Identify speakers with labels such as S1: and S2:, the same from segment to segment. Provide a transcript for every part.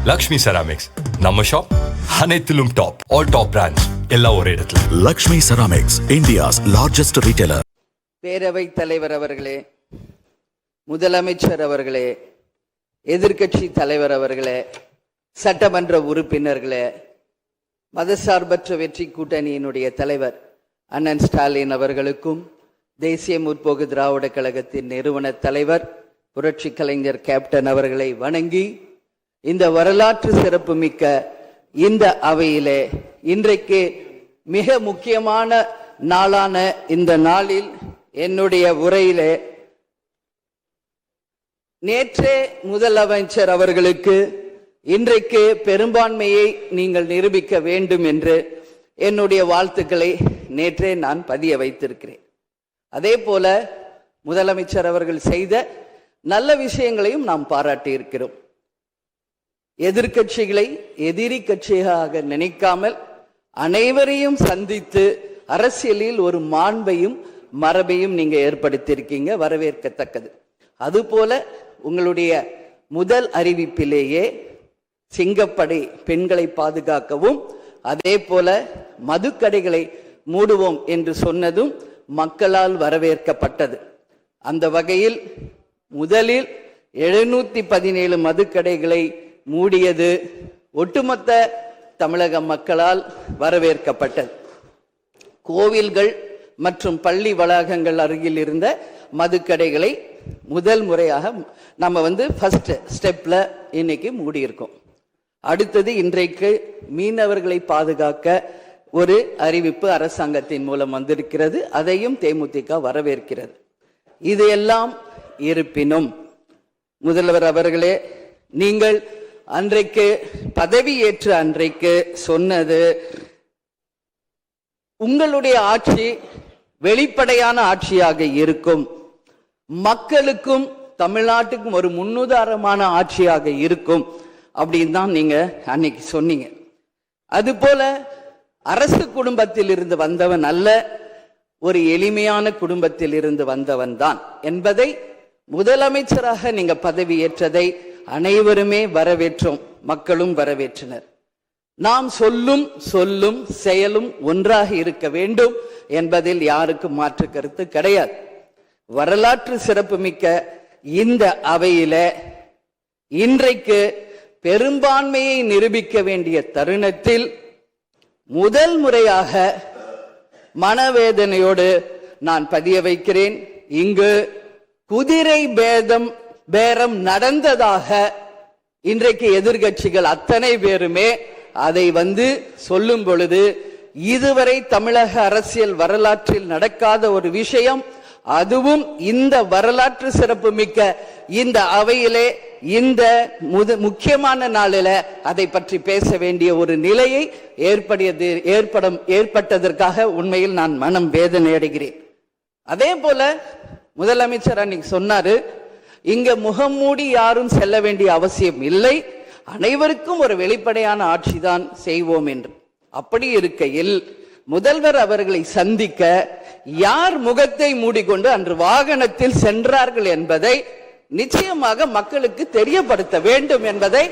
S1: Lakshmi ceramics நம்ம shop அனைத்திலும் top. All top brands எல்லாம் ஒரே இடத்துல.
S2: Lakshmi ceramics, India's largest retailer.
S3: பேரவைத் தலைவர் அவர்களே, முதலமைச்சர் அவர்களே, எதிர்க்கட்சி தலைவர் அவர்களே, சட்டமன்ற உறுப்பினர்களே, மதசார்பற்ற வெற்றி கூட்டணியினுடைய தலைவர் அண்ணன் ஸ்டாலின் அவர்களுக்கும், தேசிய முற்போக்கு திராவிட கழகத்தின் நிறுவன தலைவர் புரட்சி கலைஞர் கேப்டன் அவர்களை வணங்கி, இந்த வரலாற்று சிறப்புமிக்க இந்த அவையிலே இன்றைக்கு மிக முக்கியமான நாளான இந்த நாளில் என்னுடைய உரையிலே நேற்றே முதலமைச்சர் அவர்களுக்கு இன்றைக்கு பெரும்பான்மையை நீங்கள் நிரூபிக்க வேண்டும் என்று என்னுடைய வாழ்த்துக்களை நேற்றே நான் பதிய வைத்திருக்கிறேன். அதே போல முதலமைச்சர் அவர்கள் செய்த நல்ல விஷயங்களையும் நாம் பாராட்டி இருக்கிறோம். எதிர்கட்சிகளை எதிரி கட்சியாக நினைக்காமல் அனைவரையும் சந்தித்து அரசியலில் ஒரு மாண்பையும் மரபையும் நீங்க ஏற்படுத்தியிருக்கீங்க, வரவேற்கத்தக்கது. அதுபோல உங்களுடைய முதல் அறிவிப்பிலேயே சிங்கப்படை பெண்களை பாதுகாக்கவும், அதே போல மதுக்கடைகளை மூடுவோம் என்று சொன்னதும் மக்களால் வரவேற்கப்பட்டது. அந்த வகையில் முதலில் 717 மதுக்கடைகளை மூடியது ஒட்டுமொத்த தமிழக மக்களால் வரவேற்கப்பட்டது. கோவில்கள் மற்றும் பள்ளி வளாகங்கள் அருகில் இருந்த மதுக்கடைகளை முதல் முறையாக நம்ம ஃபர்ஸ்ட் ஸ்டெப்ல இன்னைக்கு மூடியிருக்கோம். அடுத்தது இன்றைக்கு மீனவர்களை பாதுகாக்க ஒரு அறிவிப்பு அரசாங்கத்தின் மூலம் வந்திருக்கிறது. அதையும் தேமுதிக வரவேற்கிறது. இது எல்லாம் இருப்பினும் முதல்வர் அவர்களே, நீங்கள் அன்றைக்கு பதவியேற்ற அன்றைக்கு சொன்னது, உங்களுடைய ஆட்சி வெளிப்படையான ஆட்சியாக இருக்கும், மக்களுக்கும் தமிழ்நாட்டுக்கும் ஒரு முன்னுதாரணமான ஆட்சியாக இருக்கும் அப்படின்னு தான் நீங்க அன்னைக்கு சொன்னீங்க. அதுபோல அரசு குடும்பத்தில் இருந்து வந்தவன் அல்ல, ஒரு எளிமையான குடும்பத்தில் இருந்து வந்தவன் தான் என்பதை முதலமைச்சராக நீங்க பதவியேற்றதை அனைவருமே வரவேற்றோம், மக்களும் வரவேற்றனர். நாம் சொல்லும் செயலும் ஒன்றாக இருக்க வேண்டும் என்பதில் யாருக்கும் மாற்று கருத்து கிடையாது. வரலாற்று சிறப்புமிக்க இந்த அவையில இன்றைக்கு பெரும்பான்மையை நிரூபிக்க வேண்டிய தருணத்தில் முதல் முறையாக மனவேதனையோடு நான் பதிய வைக்கிறேன், இங்கு குதிரை பேரம் நடந்ததாக இன்றைக்கு எதிர்கட்சிகள் அத்தனை பேருமே அதை சொல்லும் பொழுது, இதுவரை தமிழக அரசியல் வரலாற்றில் நடக்காத ஒரு விஷயம், அதுவும் இந்த வரலாற்று சிறப்பு மிக்க இந்த அவையிலே இந்த முக்கியமான நாளில அதை பற்றி பேச வேண்டிய ஒரு நிலையை ஏற்பட்டதற்காக உண்மையில் நான் மனம் வேதனை அடைகிறேன். அதே போல முதலமைச்சர் அன்னைக்கு சொன்னாரு, இங்க முகம் மூடி யாரும் செல்ல வேண்டிய அவசியம் இல்லை, அனைவருக்கும் ஒரு வெளிப்படையான ஆட்சி தான் செய்வோம் என்று. அப்படி இருக்கையில் முதல்வர் அவர்களை சந்திக்க யார் முகத்தை மூடிக்கொண்டு அன்று வாகனத்தில் சென்றார்கள் என்பதை நிச்சயமாக மக்களுக்கு தெரியப்படுத்த வேண்டும் என்பதை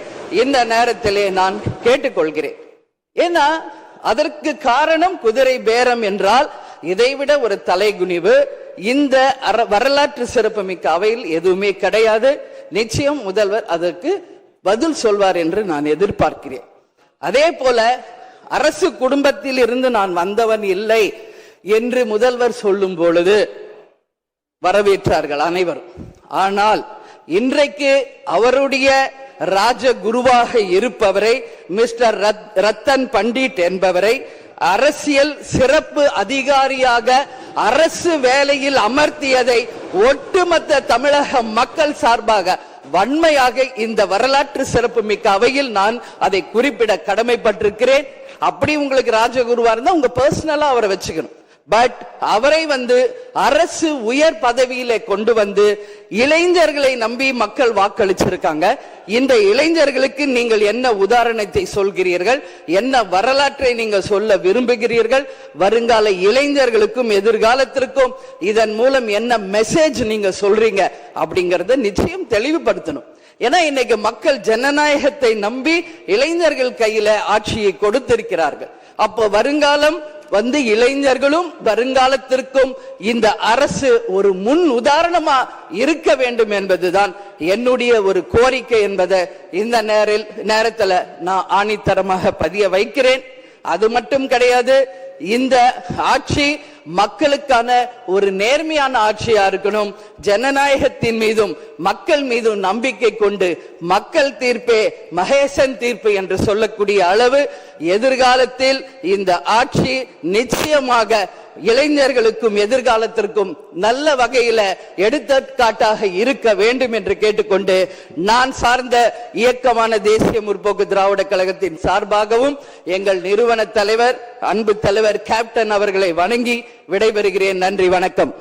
S3: இந்த நேரத்திலே நான் கேட்டுக்கொள்கிறேன். ஏன்னா அதற்கு காரணம் குதிரை பேரம் என்றால் இதைவிட ஒரு தலைகுனிவு இந்த வரலாற்று சிறப்புமிக்க அவையில் எதுவுமே கிடையாது. நிச்சயம் முதல்வர் அதற்கு பதில் சொல்வார் என்று நான் எதிர்பார்க்கிறேன். அதே போல அரசு குடும்பத்தில் இருந்து நான் வந்தவன் இல்லை என்று முதல்வர் சொல்லும் பொழுது வரவேற்றார்கள் அனைவரும். ஆனால் இன்றைக்கு அவருடைய ராஜகுருவாக இருப்பவரை மிஸ்டர் ரத்தன் பண்டிட் என்பவரை அரசியல் சிறப்பு அதிகாரியாக அரசு வேலையில் அமர்த்தியதை ஒட்டுமொத்த தமிழக மக்கள் சார்பாக வன்மையாக இந்த வரலாற்று சிறப்பு மிக்க அவையில் நான் அதை குறிப்பிட கடமைப்பட்டிருக்கிறேன். அப்படி உங்களுக்கு ராஜகுருவா இருந்தா உங்க பர்சனலா அவரை வச்சுக்கணும். பட் அவரை அரசு உயர் பதவியில கொண்டு இளைஞர்களை நம்பி மக்கள் வாக்களிச்சிருக்காங்க. இந்த இளைஞர்களுக்கு நீங்கள் என்ன உதாரணத்தை சொல்கிறீர்கள், என்ன வரலாற்றை நீங்கள் சொல்ல விரும்புகிறீர்கள், வருங்கால இளைஞர்களுக்கும் எதிர்காலத்திற்கும் இதன் மூலம் என்ன மெசேஜ் நீங்க சொல்றீங்க அப்படிங்கறத நிச்சயம் தெளிவுபடுத்தணும். ஏன்னா இன்னைக்கு மக்கள் ஜனநாயகத்தை நம்பி இளைஞர்கள் கையில ஆட்சியை கொடுத்திருக்கிறார்கள். அப்போ வருங்காலம் இளைஞர்களும் வருங்காலத்திற்கும் இந்த அரசு ஒரு முன் உதாரணமா இருக்க வேண்டும் என்பதுதான் என்னுடைய ஒரு கோரிக்கை என்பதை இந்த நேரத்தில் நான் ஆணித்தரமாக பதிய வைக்கிறேன். அது மட்டும் கிடையாது, இந்த ஆட்சி மக்களுக்கான ஒரு நேர்மையான ஆட்சியா இருக்கணும். ஜனநாயகத்தின் மீதும் மக்கள் மீதும் நம்பிக்கை கொண்டு மக்கள் தீர்ப்பே மகேசன் தீர்ப்பு என்று சொல்லக்கூடிய அளவு எதிர்காலத்தில் இந்த ஆட்சி நிச்சயமாக இளைஞர்களுக்கும் எதிர்காலத்திற்கும் நல்ல வகையில எடுத்துக்காட்டாக இருக்க வேண்டும் என்று கேட்டுக்கொண்டு, நான் சார்ந்த இயக்கமான தேசிய முற்போக்கு திராவிட கழகத்தின் சார்பாகவும் எங்கள் நிறுவன தலைவர் அன்பு தலைவர் கேப்டன் அவர்களை வணங்கி விடைபெறுகிறேன். நன்றி, வணக்கம்.